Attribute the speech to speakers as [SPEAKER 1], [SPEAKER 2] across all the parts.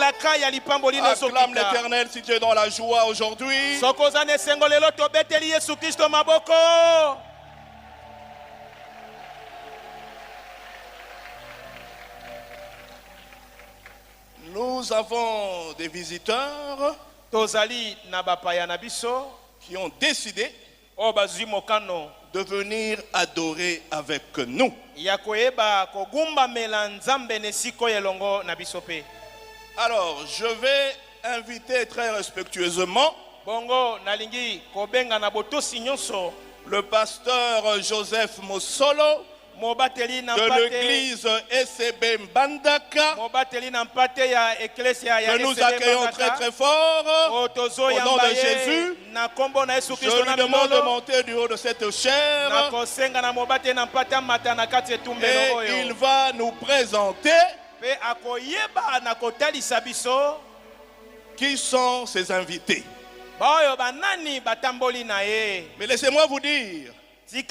[SPEAKER 1] Acclame l'Éternel si tu es dans la joie aujourd'hui. Nous avons des visiteurs qui ont décidé de venir adorer avec nous. Alors, je vais inviter très respectueusement le pasteur Joseph Mosolo de l'église ECB Mbandaka, que nous accueillons très très fort au nom de Jésus. Je lui demande de monter du haut de cette chaire et il va nous présenter qui sont ses invités. Mais laissez-moi vous dire, si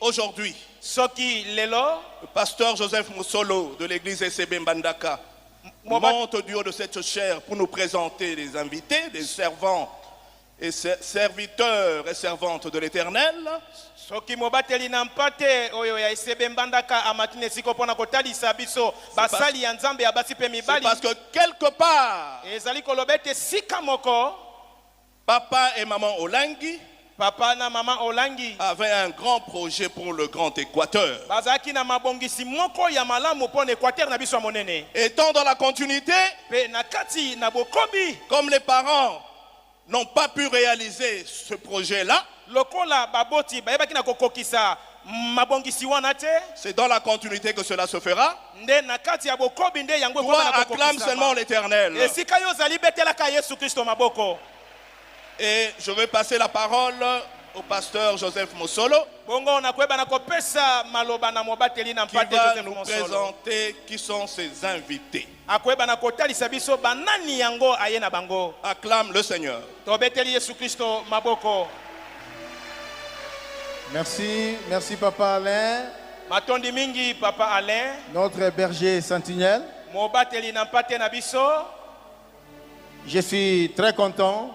[SPEAKER 1] aujourd'hui, le pasteur Joseph Mosolo de l'église ECB Mbandaka monte du haut de cette chaire pour nous présenter les invités, des servants et serviteurs et servantes de l'Éternel. C'est parce que quelque part, papa et maman Olangi
[SPEAKER 2] Papa na maman Olangi
[SPEAKER 1] avait un grand projet pour le Grand Équateur. Étant dans la continuité, comme les parents n'ont pas pu réaliser ce projet-là, c'est dans la continuité que cela se fera. Toi, acclame seulement l'Éternel. Et je vais passer la parole au pasteur Joseph Mosolo, qui va nous présenter qui sont ses invités. Acclame le Seigneur.
[SPEAKER 3] Merci, merci Papa Alain.
[SPEAKER 2] Papa Alain,
[SPEAKER 3] notre berger sentinelle. Je suis très content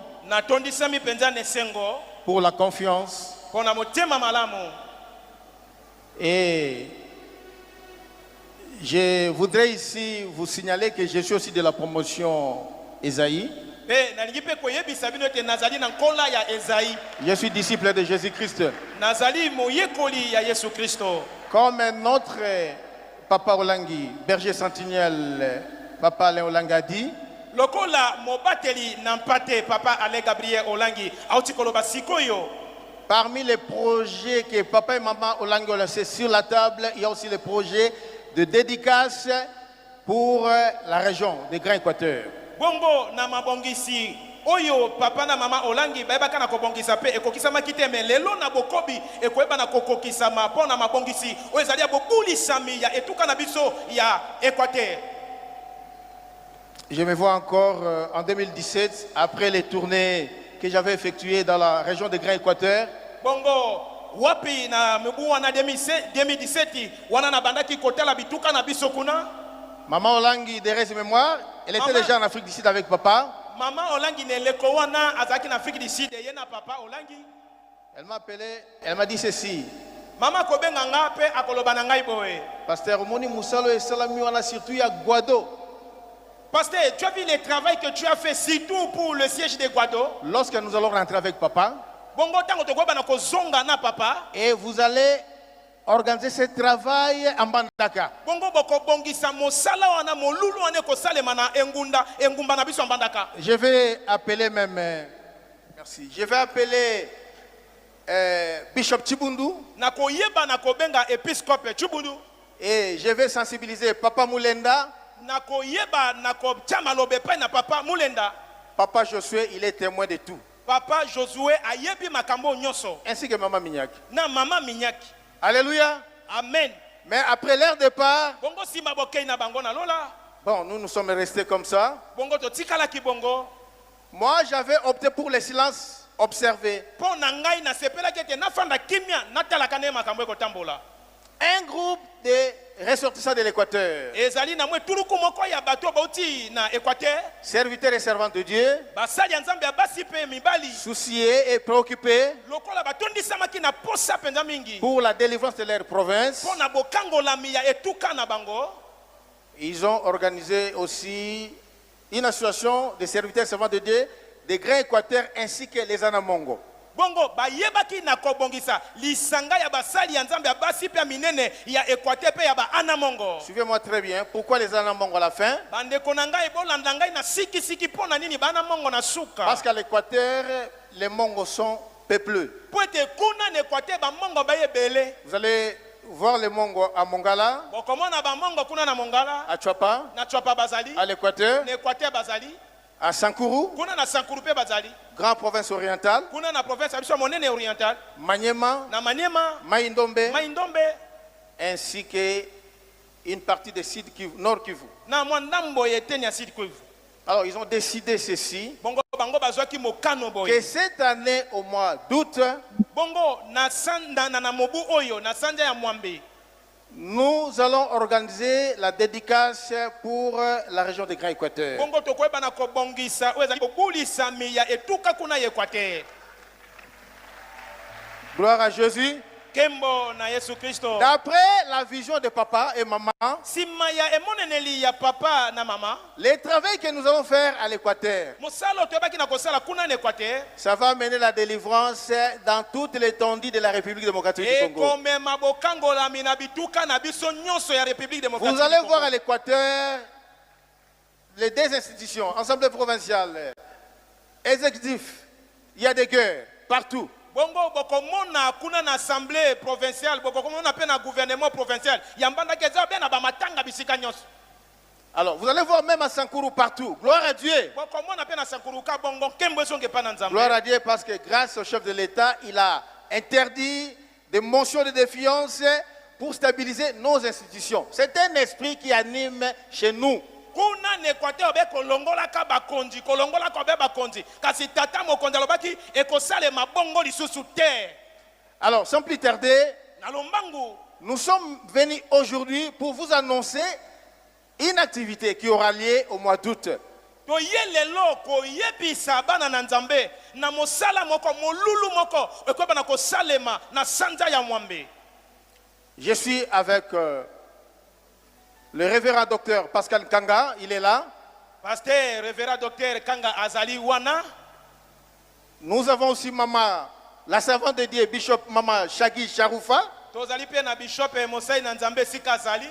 [SPEAKER 3] pour la confiance et je voudrais ici vous signaler que je suis aussi de la promotion Esaïe. Je suis disciple de Jésus-Christ. Comme notre Papa Olangi, berger sentinelle, Papa Alain Olangi a dit, parmi les projets que papa et maman Olangi ont laissés sur la table, il y a aussi les projets de dédicace pour la région des Grands Équateurs.
[SPEAKER 2] Oyo papa na mama Olangi bayebaka na kobongisa pe ekokisama kiteme lelo na bokobi ekoyeba na kokokisama pona mabongisi oyo ezali bobulisami ya etuka na biso ya Équateur.
[SPEAKER 3] Je me vois encore en 2017, après les tournées que j'avais effectuées dans la région des Grands Équateurs.
[SPEAKER 2] Bongo, wapi na mebu wana 2017, wana na bandaki kotala bituka na biso kuna.
[SPEAKER 3] Maman Olangi, derrière ses mémoires, elle était déjà en Afrique du Sud avec papa.
[SPEAKER 2] Maman Olangi ne leko wana azaki na Afrique du Sud et na papa Olangi.
[SPEAKER 3] Elle m'a appelé, elle m'a dit ceci.
[SPEAKER 2] Maman kobenga nga pe akoloba na ngai boye.
[SPEAKER 3] Pasteur Omoni Moussalo et Salami wana surtout à Guado.
[SPEAKER 2] Pasteur, tu as vu le travail que tu as fait surtout pour le siège de Guado?
[SPEAKER 3] Lorsque nous allons rentrer avec papa, et vous allez organiser ce travail en Mbandaka. Je vais appeler même, merci, je vais appeler Bishop Chibundu. Et je vais sensibiliser Papa Moulenda. Papa Josué, il est témoin de tout.
[SPEAKER 2] Papa Josué ayebi makambo nyonso.
[SPEAKER 3] Ainsi que Maman Mignac.
[SPEAKER 2] Na Maman Mignac.
[SPEAKER 3] Alléluia.
[SPEAKER 2] Amen.
[SPEAKER 3] Mais après leur départ,
[SPEAKER 2] bongo simba bokei na bango na lola.
[SPEAKER 3] Bon, nous sommes restés comme ça.
[SPEAKER 2] Bongo to tikala ki bongo.
[SPEAKER 3] Moi, j'avais opté pour le silence observé.
[SPEAKER 2] Po na ngai na sepela kete na fanda kimia na talaka ne makambo ko tambola.
[SPEAKER 3] Un groupe de ressortissants de l'Équateur,
[SPEAKER 2] ezali na mwe tuluku moko ya bato bauti na Équateur,
[SPEAKER 3] serviteurs et servantes de Dieu,
[SPEAKER 2] basali ya nzambe ya basi pe mibali
[SPEAKER 3] souciés et préoccupés
[SPEAKER 2] lokola batondisamaki na posa penza mingi
[SPEAKER 3] pour la délivrance de leur province,
[SPEAKER 2] mpo na bokangolami ya etuka na bango.
[SPEAKER 3] ils ont organisé aussi une association de serviteurs et servantes de Dieu, des Grands Équateurs ainsi que les Anamongo.
[SPEAKER 2] bongo bayebaki na kobongisa lisanga ya basali ya nzambe ya basi pe ya minene ya Équateur pe ya ba Anamongo.
[SPEAKER 3] Suivez-moi très bien. Pourquoi les Anamongo à la fin?
[SPEAKER 2] bandeko na ngai bolanda ngai na sikisiki mpo na nini ba Anamongo na suka
[SPEAKER 3] Parce qu'à l'Équateur, les Mongos sont peupleux.
[SPEAKER 2] po ete kuna na Équateur bamongo bayebele.
[SPEAKER 3] Vous allez voir les Mongos à Mongala,
[SPEAKER 2] bokomona bamongo kuna na Mongala
[SPEAKER 3] à Chapa,
[SPEAKER 2] na Chwapa bazali
[SPEAKER 3] à l'Équateur,
[SPEAKER 2] na Équateur bazali
[SPEAKER 3] à Sankourou,
[SPEAKER 2] kuna na Sankuru pe bazali
[SPEAKER 3] grande province orientale,
[SPEAKER 2] kuna na province ya biso ya monene oriental
[SPEAKER 3] Maniema,
[SPEAKER 2] na Maniema
[SPEAKER 3] Maïndombe,
[SPEAKER 2] Maindombe
[SPEAKER 3] ainsi qu'une partie de Sud Kivu, Nord Kivu.
[SPEAKER 2] na mwa ndambo ya eteni ya Sud Kivu.
[SPEAKER 3] Alors, ils ont décidé ceci,
[SPEAKER 2] bongo bango bazwaki mokano
[SPEAKER 3] que
[SPEAKER 2] boye
[SPEAKER 3] cette année, au mois d'août,
[SPEAKER 2] bongo na mobu oyo na sanja ya mwambe
[SPEAKER 3] nous allons organiser la dédicace pour la région des Grands Équateurs.
[SPEAKER 2] bongo tokoyeba na kobongisa oyo ezali kobulisami ya etuka kuna ya Équateur.
[SPEAKER 3] Gloire à Jésus.
[SPEAKER 2] Kembo na Yesu Kristo.
[SPEAKER 3] D'après la vision de papa et maman,
[SPEAKER 2] Sima ya emoneneli ya papa na mama
[SPEAKER 3] les travaux que nous allons faire à l'Équateur,
[SPEAKER 2] mosala toyebaki na kosala kuna na Équateur
[SPEAKER 3] ça va amener la délivrance dans toute l'étendue de la République démocratique du Congo.
[SPEAKER 2] ekomema bokangolami na bituka na biso nyonso ya République démocratique
[SPEAKER 3] Vous allez
[SPEAKER 2] du Congo.
[SPEAKER 3] voir à l'Équateur les deux institutions, Assemblée provinciale, exécutif, il y a des guerres partout.
[SPEAKER 2] bongo bokomona kuna na assemblée provinciale bokomona pe na gouvernement provincial yambandaki eza be na bamatanga bisika nyonso.
[SPEAKER 3] Alors, vous allez voir même à Sankourou partout. Gloire à Dieu.
[SPEAKER 2] bokomona pe na sankuruka bongo nkembo ezonge pa na nzambe.
[SPEAKER 3] Gloire à Dieu parce que grâce au chef de l'État, il a interdit des motions de défiance pour stabiliser nos institutions. C'est un esprit qui anime chez nous.
[SPEAKER 2] kuna na Équateur be kolongolaka bakonzi kolongolaka be bakonzi kasi tata mokonzi alobaki ekosalema bongo lisusu te.
[SPEAKER 3] Alors, sans plus tarder,
[SPEAKER 2] na lombangu
[SPEAKER 3] nous sommes venus aujourd'hui pour vous annoncer une activité qui aura lieu au mois d'août.
[SPEAKER 2] toye lelo koyebisa bana na nzambe na mosala moko molulu moko ekoyeba na kosalema na sanza ya mwambe.
[SPEAKER 3] Je suis avec le révérend docteur Pascal Kanga, il est là.
[SPEAKER 2] Pasteur révérend docteur Kanga azali wana.
[SPEAKER 3] Nous avons aussi maman, la servante de Dieu, Bishop Maman Shagi Charoufa.
[SPEAKER 2] tozali pe na bishop mosai na nzambe sika azali.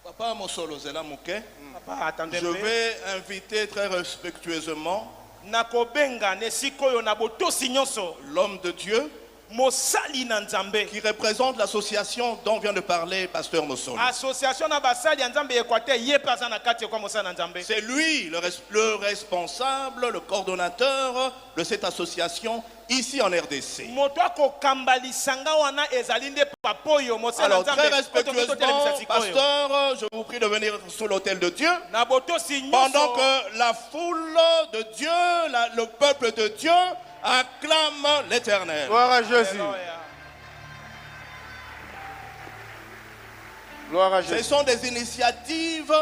[SPEAKER 1] Papa Mosolo Zela Mouké,
[SPEAKER 2] Papa attendez
[SPEAKER 1] je vais inviter très respectueusement
[SPEAKER 2] nakobenga ne sikoyo na botosi nyonso
[SPEAKER 1] l'homme de Dieu
[SPEAKER 2] mosali na nzambe
[SPEAKER 1] qui représente l'association dont vient de parler Pasteur Mosolo.
[SPEAKER 2] association na basali ya nzambe Équateur ye paza na kati kwa mosala na nzambe.
[SPEAKER 1] C'est lui le responsable, le coordonnateur de cette association ici en RDC.
[SPEAKER 2] moto akokamba lisanga wana ezali nde papoyo mosala na
[SPEAKER 1] Alors
[SPEAKER 2] nzambe.
[SPEAKER 1] très respectueusement, pasteur, je vous prie de venir sous l'autel de Dieu.
[SPEAKER 2] na botosi
[SPEAKER 1] Pendant
[SPEAKER 2] nyonso
[SPEAKER 1] que la foule de Dieu, le peuple de Dieu acclame l'Éternel.
[SPEAKER 3] Gloire à Jésus. Gloire à
[SPEAKER 1] Ce
[SPEAKER 3] Jésus.
[SPEAKER 1] sont des initiatives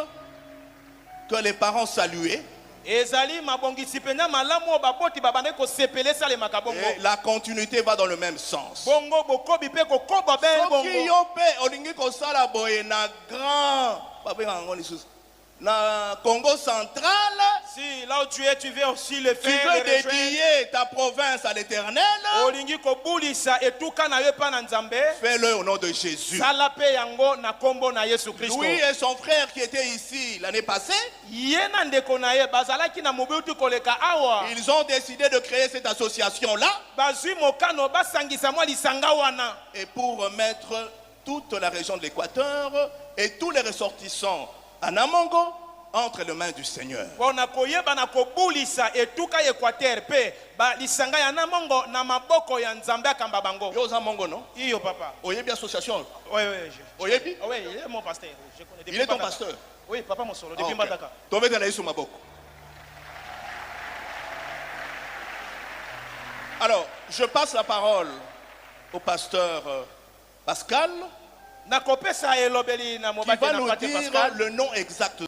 [SPEAKER 1] que les parents saluaient.
[SPEAKER 2] ezali mabongisi pena malamu baboti babane ko sepele sale makabongo
[SPEAKER 1] Et la continuité va dans le même sens.
[SPEAKER 2] bongo bokobi pe kokoba be
[SPEAKER 1] Soki
[SPEAKER 2] bongo
[SPEAKER 1] yo pe olingi kosala boye na grand babenga ngo lisusu na Congo central,
[SPEAKER 2] si là où tu es tu veux aussi le
[SPEAKER 1] tu
[SPEAKER 2] faire
[SPEAKER 1] veux
[SPEAKER 2] le rejoindre.
[SPEAKER 1] dédier ta province à l'Éternel,
[SPEAKER 2] olingi kobulisa etuka na yo pa na nzambe
[SPEAKER 1] fais-le au nom de Jésus.
[SPEAKER 2] sala pe yango na kombo na Yesu Kristo.
[SPEAKER 1] Louis et son frère qui étaient ici l'année passée,
[SPEAKER 2] ye na ndeko na ye bazalaki na mobutu koleka awa
[SPEAKER 1] ils ont décidé de créer cette association-là
[SPEAKER 2] bazwi mokano basangisa mwa lisanga wana
[SPEAKER 1] et pour mettre toute la région de l'Équateur et tous les ressortissants à Namongo entre les mains du Seigneur.
[SPEAKER 2] mpona koyeba na kobulisa etuka Équateur pe ba lisanga ya namongo na maboko ya nzambe akamba bango.
[SPEAKER 1] Yoza Mongo, non?
[SPEAKER 2] Iyo papa.
[SPEAKER 1] Oyebi association.
[SPEAKER 2] Oui,
[SPEAKER 1] Oyebi?
[SPEAKER 2] oui, il est mon pasteur. Je connais depuis
[SPEAKER 1] Il est ton
[SPEAKER 2] Mbandaka.
[SPEAKER 1] pasteur.
[SPEAKER 2] Oui, papa mon solo,
[SPEAKER 1] Ah,
[SPEAKER 2] depuis
[SPEAKER 1] ok.
[SPEAKER 2] Mbandaka.
[SPEAKER 1] Tove de la Yesu Maboko. Alors, je passe la parole au pasteur Pascal.
[SPEAKER 2] nakopesa elobeli na
[SPEAKER 1] qui
[SPEAKER 2] mobate
[SPEAKER 1] va
[SPEAKER 2] na
[SPEAKER 1] nous
[SPEAKER 2] Pate
[SPEAKER 1] dire
[SPEAKER 2] Pascal
[SPEAKER 1] le nom exact